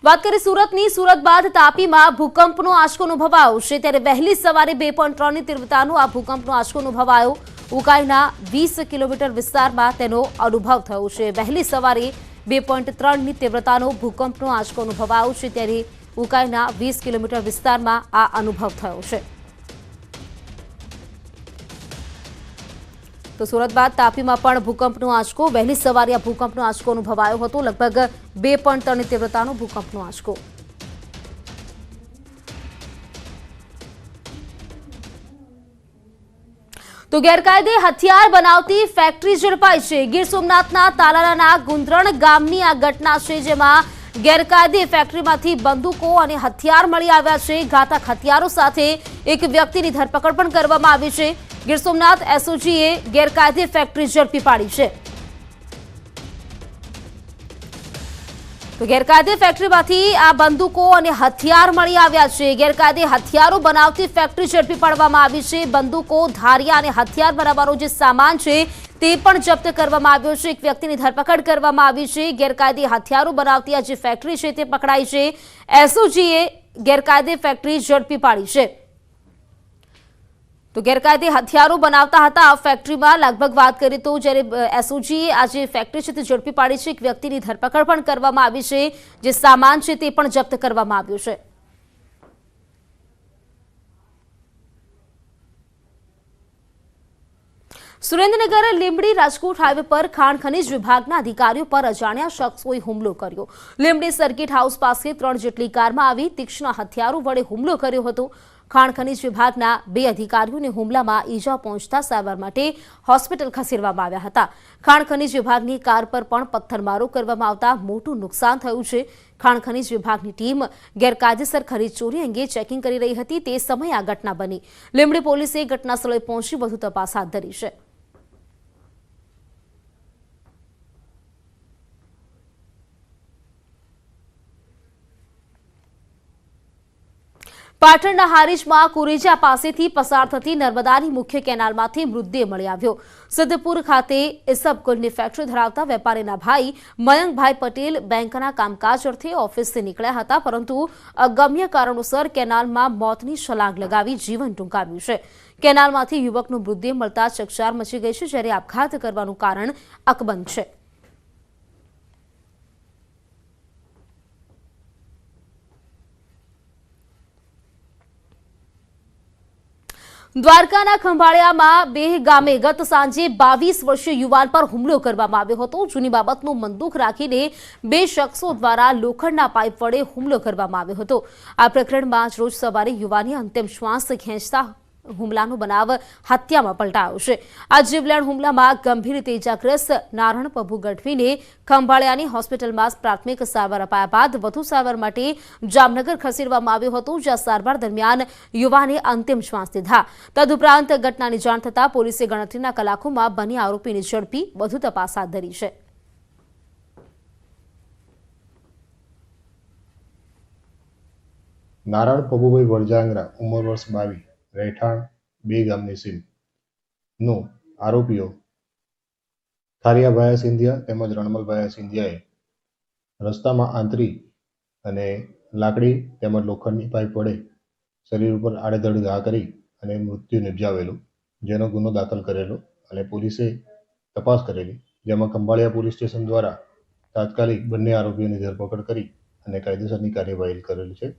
વાત કરીએ સુરતની. સુરત બાદ તાપીમાં ભૂકંપનો આંચકો અનુભવાયો છે. ત્યારે વહેલી સવારે 2.3ની તીવ્રતાનો આ ભૂકંપનો આંચકો અનુભવાયો. ઉકાઈના 20 કિલોમીટર વિસ્તારમાં તેનો અનુભવ થયો છે. વહેલી સવારે 2.3ની તીવ્રતાનો ભૂકંપનો આંચકો અનુભવાયો છે. ત્યારે ઉકાઈના 20 કિલોમીટર વિસ્તારમાં આ અનુભવ થયો છે. તો સુરત બાદ તાપીમાં પણ ભૂકંપનો આંચકો. વહેલી સવારે આ ભૂકંપનો આંચકો અનુભવાયો હતો. લગભગ 2.3ની તીવ્રતાનો ભૂકંપનો આંચકો. તો ગેરકાયદે હથિયાર બનાવતી ફેક્ટરી ઝડપાઈ છે. ગીર સોમનાથના તાલાલાના ગુંદરણ ગામની આ ઘટના છે, જેમાં ગેરકાયદે ફેક્ટરીમાંથી બંદૂકો અને હથિયાર મળી આવ્યા છે. ઘાતક હથિયારો સાથે એક વ્યક્તિની ધરપકડ પણ કરવામાં આવી છે. ગીર સોમનાથ એસઓજીએ ગેરકાયદે ફેક્ટરી ઝડપી પાડી છે. તો ગેરકાયદે ફેક્ટરીમાંથી આ બંદૂકો અને હથિયાર મળી આવ્યા છે. ગેરકાયદે હથિયારો બનાવતી ફેક્ટરી ઝડપી પાડવામાં આવી છે. બંદૂકો, ધારિયા અને હથિયાર બનાવવાનો જે સામાન છે તે પણ જપ્ત કરવામાં આવ્યો છે. એક વ્યક્તિની ધરપકડ કરવામાં આવી છે. ગેરકાયદે હથિયારો બનાવતી આ જે ફેક્ટરી છે તે પકડાઈ છે. એસઓજીએ ગેરકાયદે ફેક્ટરી ઝડપી પાડી છે. તો ગેરકાયદે હથિયારો બનાવતા હતા આ ફેક્ટરીમાં. લગભગ વાત કરીએ તો જ્યારે એસઓજીએ આ જે ફેક્ટરી છે તે ઝડપી પાડી છે. એક વ્યક્તિની ધરપકડ પણ કરવામાં આવી છે. જે સામાન છે તે પણ જપ્ત કરવામાં આવ્યો છે. સુરેન્દ્રનગર લીંબડી રાજકોટ હાઈવે પર ખાણ ખનીજ વિભાગના અધિકારીઓ પર અજાણ્યા શખ્સોએ હુમલો કર્યો. લીંબડી સર્કિટ હાઉસ પાસે 3 જેટલી કારમાં આવી તીક્ષ્ણ હથિયારો વડે હુમલો કર્યો હતો. ખાણ ખનીજ વિભાગના 2 અધિકારીઓને હુમલામાં ઈજા પહોંચતા સારવાર માટે હોસ્પિટલ ખસેડવામાં આવ્યા હતા. ખાણ ખનીજ વિભાગની કાર પર પણ પથ્થરમારો કરવામાં આવતા મોટું નુકસાન થયું છે. ખાણ ખનીજ વિભાગની ટીમ ગેરકાયદેસર ખનીજ ચોરી અંગે ચેકિંગ કરી રહી હતી. તે સમયે આ ઘટના બની. લીંબડી પોલીસે ઘટના સ્થળે પહોંચી વધુ તપાસ હાથ ધરી છે. પાટણના હારીજમાં કુરેજા પાસેથી પસાર થતી નર્મદાની મુખ્ય કેનાલમાંથી મૃતદેહ મળી આવ્યો. સિદ્ધપુર ખાતે ઇસબગુલની ફેક્ટરી ધરાવતા વેપારીના ભાઈ મયંકભાઈ પટેલ બેંકના કામકાજ અર્થે ઓફિસથી નીકળ્યા હતા, પરંતુ અગમ્ય કારણોસર કેનાલમાં મોતની છલાંગ લગાવી જીવન ટૂંકાવ્યું છે. કેનાલમાંથી યુવકનો મૃતદેહ મળતા ચકચાર મચી ગઈ છે, જ્યારે આપઘાત કરવાનું કારણ અકબંધ છે. દ્વારકાના ખંભાળિયામાં બેહ ગામે ગત સાંજે 22 વર્ષીય યુવાન પર હુમલો કરવામાં આવ્યો હતો. જૂની બાબતનું બંદૂક રાખીને 2 શખ્સો દ્વારા લોખંડના પાઇપ વડે હુમલો કરવામાં આવ્યો હતો. આ પ્રકરણમાં રોજ સવારે યુવાનને અંતિમ શ્વાસ ખેંચતા હુમલાનો બનાવ હત્યામાં પલટાયો છે. આ જીવલેણ હુમલામાં ગંભીર રીતે ઇજાગ્રસ્ત નારણ પભુ ગઢવીને ખંભાળિયાની હોસ્પિટલમાં પ્રાથમિક સારવાર અપાયા બાદ વધુ સારવાર માટે જામનગર ખસેડવામાં આવ્યો હતો, જ્યાં સારવાર દરમિયાન યુવાને અંતિમ શ્વાસ લીધા. તદુપરાંત ઘટનાની જાણ થતાં પોલીસે ગણતરીના કલાકોમાં બંને આરોપીને ઝડપી વધુ તપાસ હાથ ધરી છે. નારાયણ પબુભાઈ વરજાંગરા, ઉંમર વર્ષ 22, રહેઠાણ 2 ગામની સીમ નો આરોપીઓ થારિયાભાઈ સિંધિયા તેમજ રણમલભાઈ સિંધિયાએ રસ્તામાં આંતરી અને લાકડી તેમજ લોખંડની પાઇપ વડે શરીર ઉપર આડેધડ ઘા કરી અને મૃત્યુ નિપજાવેલું, જેનો ગુનો દાખલ કરેલો અને પોલીસે તપાસ કરેલી, જેમાં ખંભાળિયા પોલીસ સ્ટેશન દ્વારા તાત્કાલિક બંને આરોપીઓની ધરપકડ કરી અને કાયદેસરની કાર્યવાહી કરેલી છે.